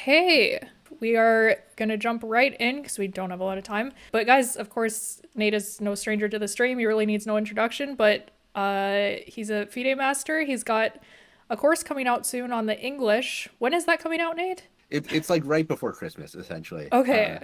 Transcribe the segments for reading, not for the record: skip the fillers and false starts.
Okay, we are gonna jump right in because we don't have a lot of time. But guys, of course, Nate is no stranger to the stream. He really needs no introduction. But he's a FIDE master. He's got a course coming out soon on the English. When is that coming out, Nate? It's like right before Christmas, essentially. Okay,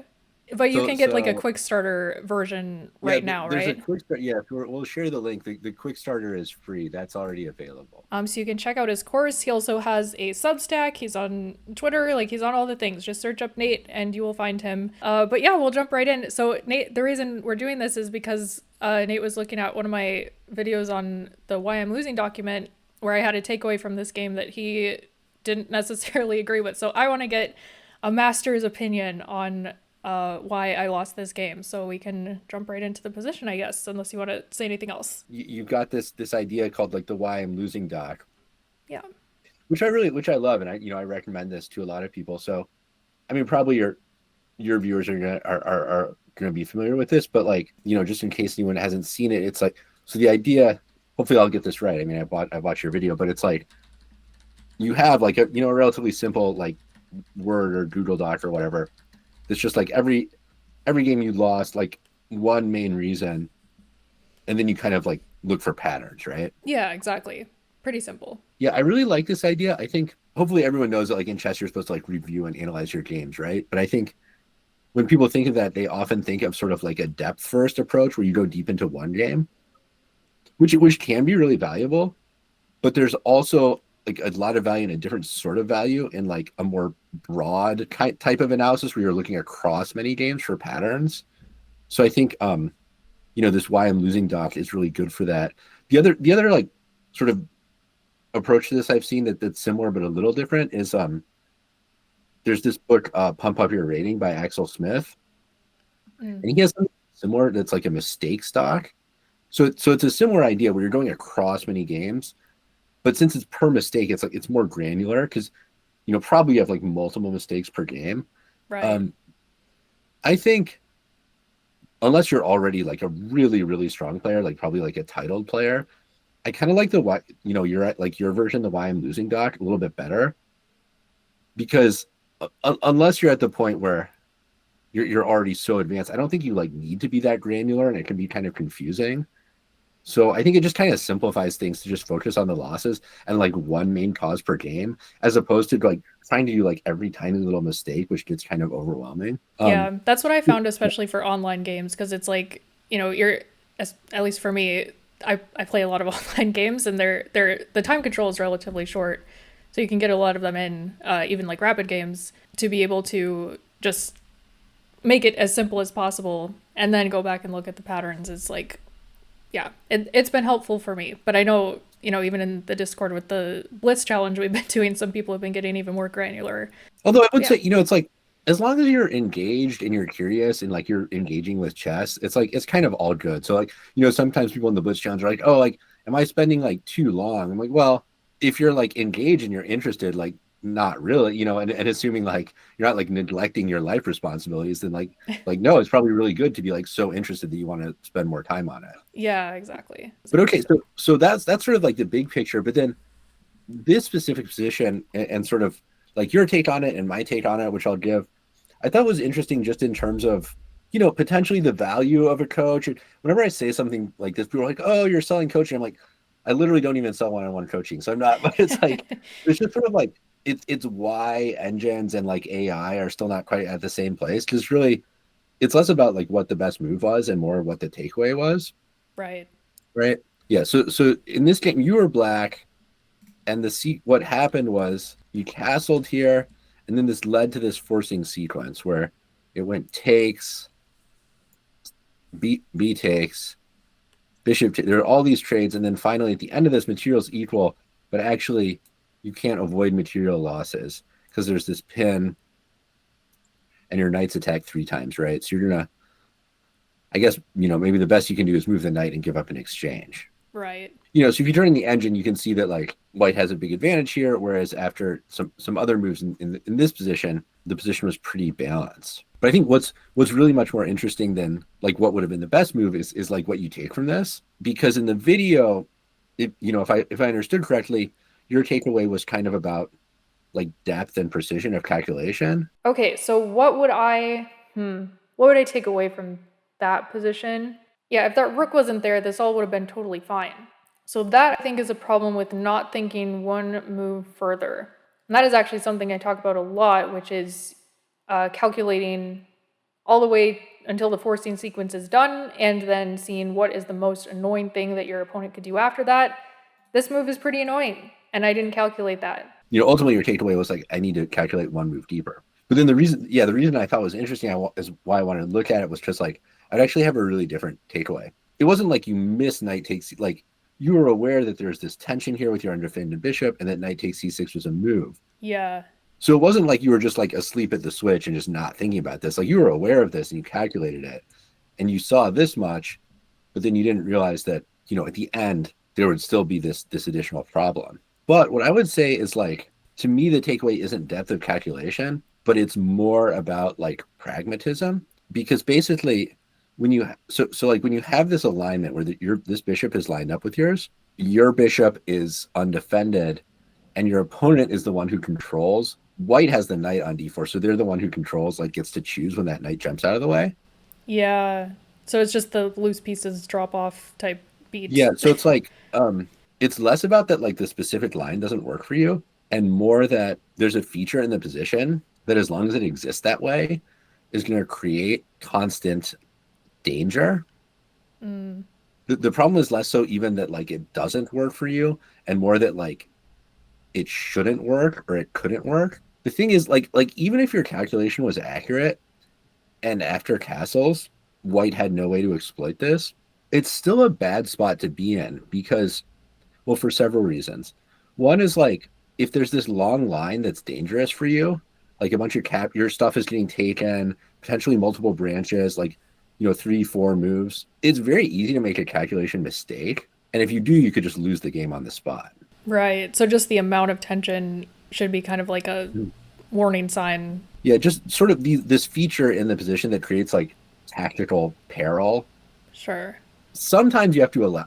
but you So can get like a so quick starter version yeah, right now, there's a right? quick start. Yeah, we'll share the link. The quick starter is free. That's already available. So you can check out his course. He also has a Substack. He's on Twitter. Like he's on all the things. Just search up Nate and you will find him. But yeah, we'll jump right in. So Nate, the reason we're doing this is because Nate was looking at one of my videos on the Why I'm Losing document where I had a takeaway from this game that he didn't necessarily agree with. So I want to get a master's opinion on why I lost this game. So we can jump right into the position, I guess, unless you want to say anything else. You've got this idea called like the Why I'm Losing doc, Yeah. which I love, and I recommend this to a lot of people. So, I mean, probably your viewers are gonna be familiar with this, but like just in case anyone hasn't seen it, it's like so the idea. Hopefully, I'll get this right. I mean, I watched your video, but it's like you have like a relatively simple like Word or Google Doc or whatever. It's just like every game you lost, like one main reason, and then you kind of like look for patterns, right? Yeah, exactly. Pretty simple. Yeah, I really like this idea. I think hopefully everyone knows that like in chess you're supposed to like review and analyze your games, right? But I think when people think of that, they often think of sort of like a depth first approach where you go deep into one game, which can be really valuable. But there's also like a lot of value and a different sort of value in like a more broad type of analysis where you're looking across many games for patterns. So I think this Why I'm Losing doc is really good for that. The other like sort of approach to this I've seen that's similar but a little different is there's this book Pump Up Your Rating by Axel Smith, Mm. and he has something similar that's like a mistake stock. So it's a similar idea where you're going across many games, but since it's per mistake, it's like it's more granular because probably you have like multiple mistakes per game. Right. Um, I think unless you're already like a really really strong player, like probably like a titled player, I kind of like the why you're at like your version, the Why I'm Losing doc, a little bit better because unless you're at the point where you're already so advanced, I don't think you like need to be that granular, and it can be kind of confusing. So I think it just kind of simplifies things to just focus on the losses and like one main cause per game, as opposed to like trying to do like every tiny little mistake, which gets kind of overwhelming. Yeah, that's what I found, especially for online games, because it's like, you're, at least for me, I play a lot of online games and the time control is relatively short. So you can get a lot of them in, even like rapid games, to be able to just make it as simple as possible and then go back and look at the patterns. It's like, yeah, it's been helpful for me. But I know, even in the Discord with the Blitz challenge we've been doing, some people have been getting even more granular. Although I would Yeah. say, it's like as long as you're engaged and you're curious and like you're engaging with chess, it's like it's kind of all good. So like, sometimes people in the Blitz challenge are like, oh, like, am I spending like too long? I'm like, well, if you're like engaged and you're interested, like not really, and assuming like you're not like neglecting your life responsibilities, then like no, it's probably really good to be like so interested that you want to spend more time on it. Yeah, exactly. But okay, so that's sort of like the big picture. But then this specific position and sort of like your take on it and my take on it, which I'll give, I thought was interesting just in terms of, potentially the value of a coach. And whenever I say something like this, people are like, oh, you're selling coaching. I'm like, I literally don't even sell one-on-one coaching. So I'm not, but it's like, it's just sort of like, it's why engines and like AI are still not quite at the same place. Cause really it's less about like what the best move was and more what the takeaway was. Right. Right. Yeah. So in this game, you were black, and what happened was you castled here, and then this led to this forcing sequence where it went takes, b takes, there are all these trades, and then finally at the end of this, materials equal, but actually you can't avoid material losses because there's this pin, and your knights attack 3 times, right? So you're gonna, I guess, maybe the best you can do is move the knight and give up an exchange. Right. So if you turn in the engine, you can see that like white has a big advantage here, whereas after some other moves in this position, the position was pretty balanced. But I think what's really much more interesting than like what would have been the best move is like what you take from this, because in the video, if I understood correctly, your takeaway was kind of about like depth and precision of calculation. Okay, so what would I take away from that position? Yeah, if that rook wasn't there, this all would have been totally fine. So that I think is a problem with not thinking one move further. And that is actually something I talk about a lot, which is calculating all the way until the forcing sequence is done, and then seeing what is the most annoying thing that your opponent could do after that. This move is pretty annoying, and I didn't calculate that. Ultimately your takeaway was like, I need to calculate one move deeper. But then the reason I thought was interesting is why I wanted to look at it was just like, I'd actually have a really different takeaway. It wasn't like you miss knight takes, like you were aware that there's this tension here with your undefended bishop and that knight takes c6 was a move. Yeah. So it wasn't like you were just like asleep at the switch and just not thinking about this. Like you were aware of this and you calculated it and you saw this much, but then you didn't realize that, at the end, there would still be this additional problem. But what I would say is like, to me, the takeaway isn't depth of calculation, but it's more about like pragmatism, because basically when you when you have this alignment where this bishop is lined up with yours, your bishop is undefended and your opponent is the one who controls. White has the knight on d4, so they're the one who controls, like gets to choose when that knight jumps out of the way. Yeah. So it's just the loose pieces drop off type beats. Yeah, so it's like it's less about that like the specific line doesn't work for you and more that there's a feature in the position that as long as it exists that way is going to create constant danger. The problem is less so even that like it doesn't work for you and more that like it shouldn't work or it couldn't work. The thing is like even if your calculation was accurate and after castles white had no way to exploit this, it's still a bad spot to be in because, well, for several reasons. One is like if there's this long line that's dangerous for you, like a bunch of your stuff is getting taken, potentially multiple branches, like 3-4 moves, it's very easy to make a calculation mistake, and if you do, you could just lose the game on the spot. Right. So just the amount of tension should be kind of like a warning sign. Yeah, just sort of this feature in the position that creates like tactical peril. Sure. Sometimes you have to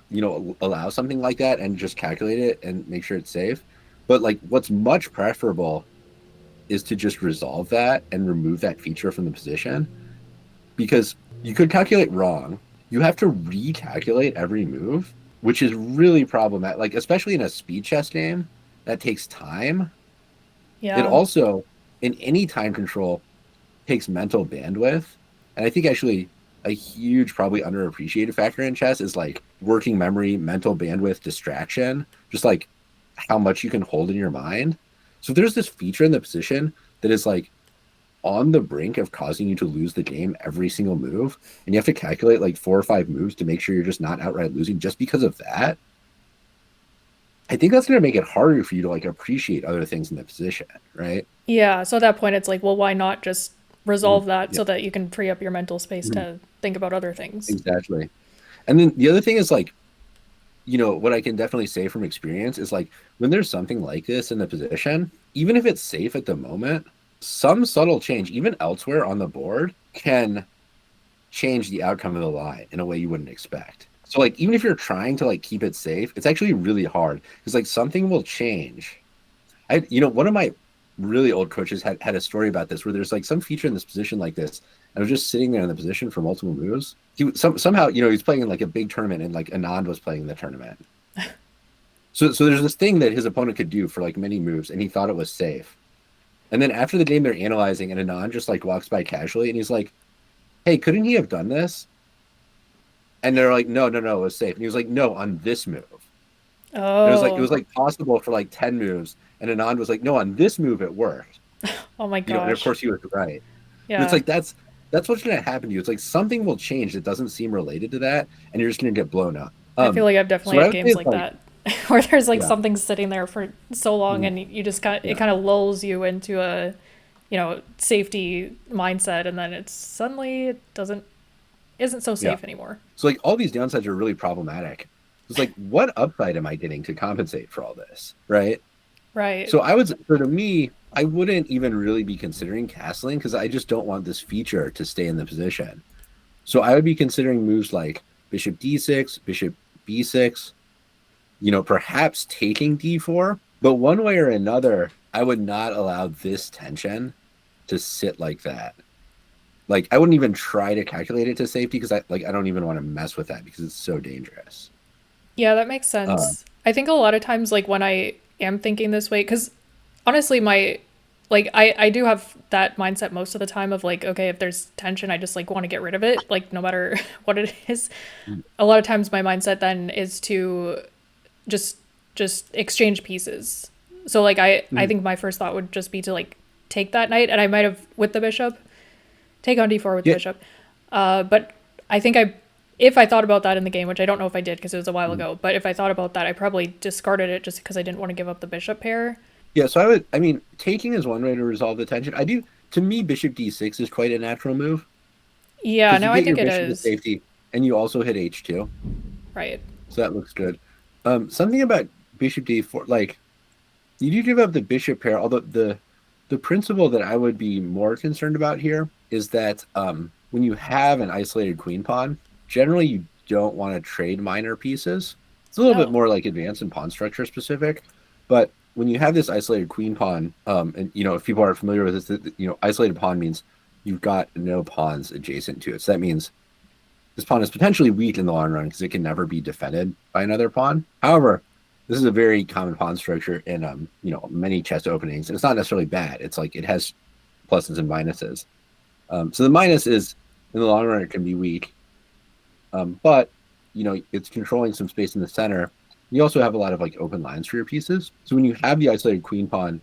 allow something like that and just calculate it and make sure it's safe. But like what's much preferable is to just resolve that and remove that feature from the position, because you could calculate wrong. You have to recalculate every move, which is really problematic. Like especially in a speed chess game, that takes time. Yeah. It also, in any time control, takes mental bandwidth. And I think actually a huge, probably underappreciated factor in chess is like working memory, mental bandwidth, distraction, just like how much you can hold in your mind. So there's this feature in the position that is like on the brink of causing you to lose the game every single move, and you have to calculate like 4 or 5 moves to make sure you're just not outright losing just because of that. I think that's going to make it harder for you to like appreciate other things in the position, right? Yeah. So at that point, it's like, well, why not just resolve that so that you can free up your mental space to think about other things? Exactly. And then the other thing is like, what I can definitely say from experience is like when there's something like this in the position, even if it's safe at the moment, some subtle change, even elsewhere on the board, can change the outcome of the line in a way you wouldn't expect. So like even if you're trying to like keep it safe, it's actually really hard because like something will change. One of my really old coaches had a story about this where there's like some feature in this position like this, and I was just sitting there in the position for multiple moves. Somehow he's playing in like a big tournament and like Anand was playing in the tournament. So there's this thing that his opponent could do for like many moves, and he thought it was safe. And then after the game, they're analyzing, and Anand just like walks by casually, and he's like, "Hey, couldn't he have done this?" And they're like, "No, it was safe." And he was like, "No, on this move." Oh. And it was like possible for like 10 moves, and Anand was like, "No, on this move it worked." Oh my gosh. And of course he was right. Yeah. But it's like that's what's going to happen to you. It's like something will change that doesn't seem related to that, and you're just going to get blown up. I feel like I've definitely had games like that where there's like something sitting there for so long and you just it kind of lulls you into a safety mindset, and then it's suddenly isn't so safe anymore. So like all these downsides are really problematic. It's like, what upside am I getting to compensate for all this, right? Right. So to me, I wouldn't even really be considering castling because I just don't want this feature to stay in the position. So I would be considering moves like bishop d6, bishop b6, perhaps taking d4. But one way or another, I would not allow this tension to sit like that. Like I wouldn't even try to calculate it to safety because I don't even want to mess with that because it's so dangerous. Yeah, that makes Uh, sense. I think a lot of times, like when I am thinking this way, because honestly, I do have that mindset most of the time of like, okay, if there's tension, I just like want to get rid of it, like no matter what it is. A lot of times, my mindset then is to just just exchange pieces. So like I mm, think my first thought would just be to like take that knight, and I might have with the bishop, take on d4 with the yeah. bishop. But I think if I thought about that in the game, which I don't know if I did because it was a while Mm. ago, but if I thought about that, I probably discarded it just because I didn't want to give up the bishop pair. Yeah, so I mean, taking is one way to resolve the tension. I do, to me, bishop d6 is quite a natural move Yeah, because you no, I get your think it bishop to is. safety and you also hit h2. Right. So that looks good. Something about bishop d4, like you do give up the bishop pair, although the principle that I would be more concerned about here is that when you have an isolated queen pawn, generally you don't want to trade minor pieces. It's a little bit No. more like advanced and pawn structure specific, but when you have this isolated queen pawn, and if people are familiar with this, isolated pawn means you've got no pawns adjacent to it. So that means this pawn is potentially weak in the long run because it can never be defended by another pawn. However, this is a very common pawn structure in many chess openings, and it's not necessarily bad. It's like it has pluses and minuses. So the minus is in the long run it can be weak, but it's controlling some space in the center. You also have a lot of like open lines for your pieces. So when you have the isolated queen pawn,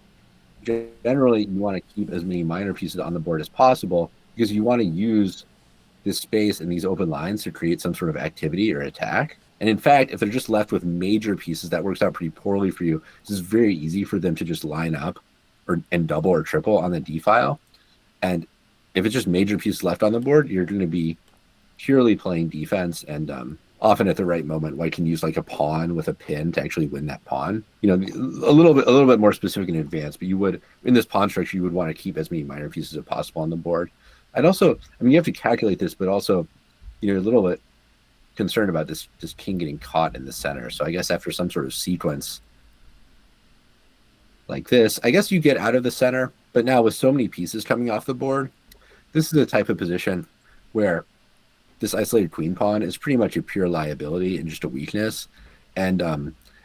generally you want to keep as many minor pieces on the board as possible because you want to use this space and these open lines to create some sort of activity or attack. And in fact, if they're just left with major pieces, that works out pretty poorly for you. It's very easy for them to just line up and double or triple on the D file. And if it's just major pieces left on the board, you're going to be purely playing defense. And often at the right moment, white can use like a pawn with a pin to actually win that pawn. A little bit more specific in advance, but you would in this pawn structure, you would want to keep as many minor pieces as possible on the board. And also, I mean, you have to calculate this, but also, a little bit concerned about this king getting caught in the center. So I guess after some sort of sequence like this, I guess you get out of the center. But now with so many pieces coming off the board, this is the type of position where this isolated queen pawn is pretty much a pure liability and just a weakness. And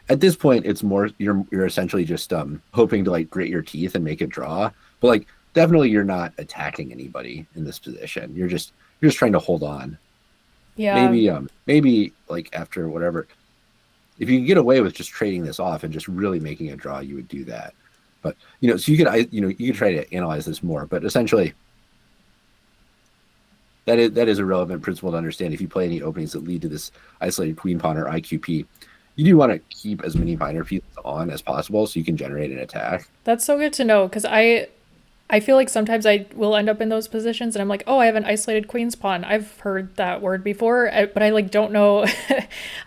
at this point, it's more you're essentially just hoping to like grit your teeth and make a draw. But like definitely you're not attacking anybody in this position. You're just trying to hold on. Yeah. Maybe like after whatever, if you can get away with just trading this off and just really making a draw, you would do that. But so you could try to analyze this more. But essentially, that is a relevant principle to understand. If you play any openings that lead to this isolated queen pawn or IQP, you do want to keep as many minor pieces on as possible so you can generate an attack. That's so good to know because I feel like sometimes I will end up in those positions and I'm like, oh, I have an isolated queen's pawn. I've heard that word before, but I like don't know.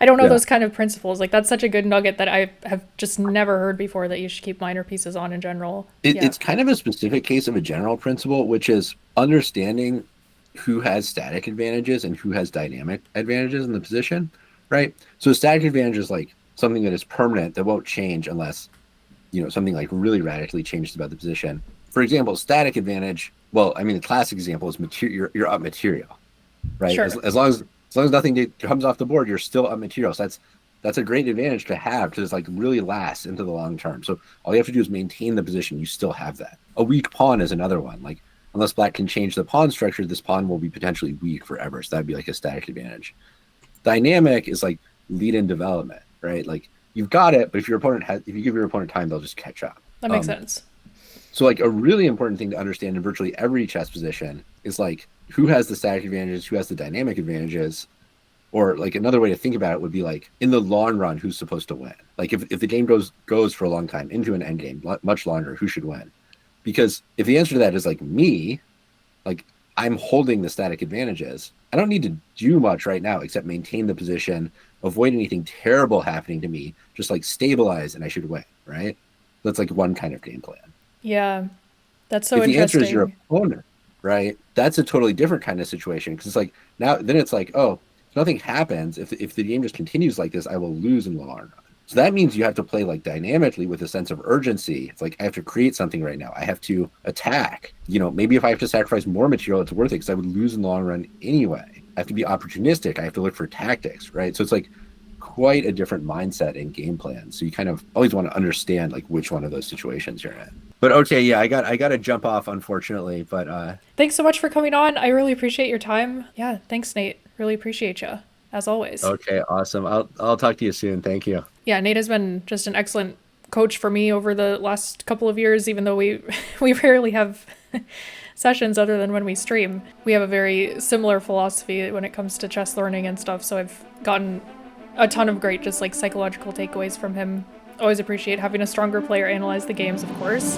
I don't know Yeah, those kind of principles. Like that's such a good nugget that I have just never heard before that you should keep minor pieces on in general. Yeah. it's kind of a specific case of a general principle, which is understanding who has static advantages and who has dynamic advantages in the position, right? So static advantage is like something that is permanent that won't change unless something like really radically changes about the position. For example, static advantage. Well, I mean, the classic example is material. You're up material, right? As, Sure. as long as as long as nothing comes off the board, you're still up material. So that's a great advantage to have because it's like really lasts into the long term. So all you have to do is maintain the position. You still have that. A weak pawn is another one. Like unless black can change the pawn structure, this pawn will be potentially weak forever. So that'd be like a static advantage. Dynamic is like lead in development, right? Like you've got it, but if you give your opponent time, they'll just catch up. That makes sense. So like a really important thing to understand in virtually every chess position is like who has the static advantages, who has the dynamic advantages, or like another way to think about it would be like in the long run, who's supposed to win? Like if the game goes for a long time into an end game, much longer, who should win? Because if the answer to that is like me, like I'm holding the static advantages, I don't need to do much right now except maintain the position, avoid anything terrible happening to me, just like stabilize and I should win, right? That's like one kind of game plan. Yeah. That's so If the answer is your interesting. opponent, right, that's a totally different kind of situation because it's like now then it's like, oh, if nothing happens, if the game just continues like this, I will lose in the long run. So that means you have to play like dynamically with a sense of urgency. It's like I have to create something right now. I have to attack. Maybe if I have to sacrifice more material, it's worth it because I would lose in the long run anyway. I have to be opportunistic. I have to look for tactics, right? So it's like quite a different mindset and game plan. So you kind of always want to understand like which one of those situations you're in. But okay, yeah, I got to jump off unfortunately, but Thanks so much for coming on. I really appreciate your time. Yeah, thanks, Nate. Really appreciate you, as always. okay, awesome. I'll talk to you soon. Thank you. Yeah, Nate has been just an excellent coach for me over the last couple of years, even though we we rarely have sessions other than when we stream. We have a very similar philosophy when it comes to chess learning and stuff, so I've gotten a ton of great just like psychological takeaways from him. Always appreciate having a stronger player analyze the games, of course.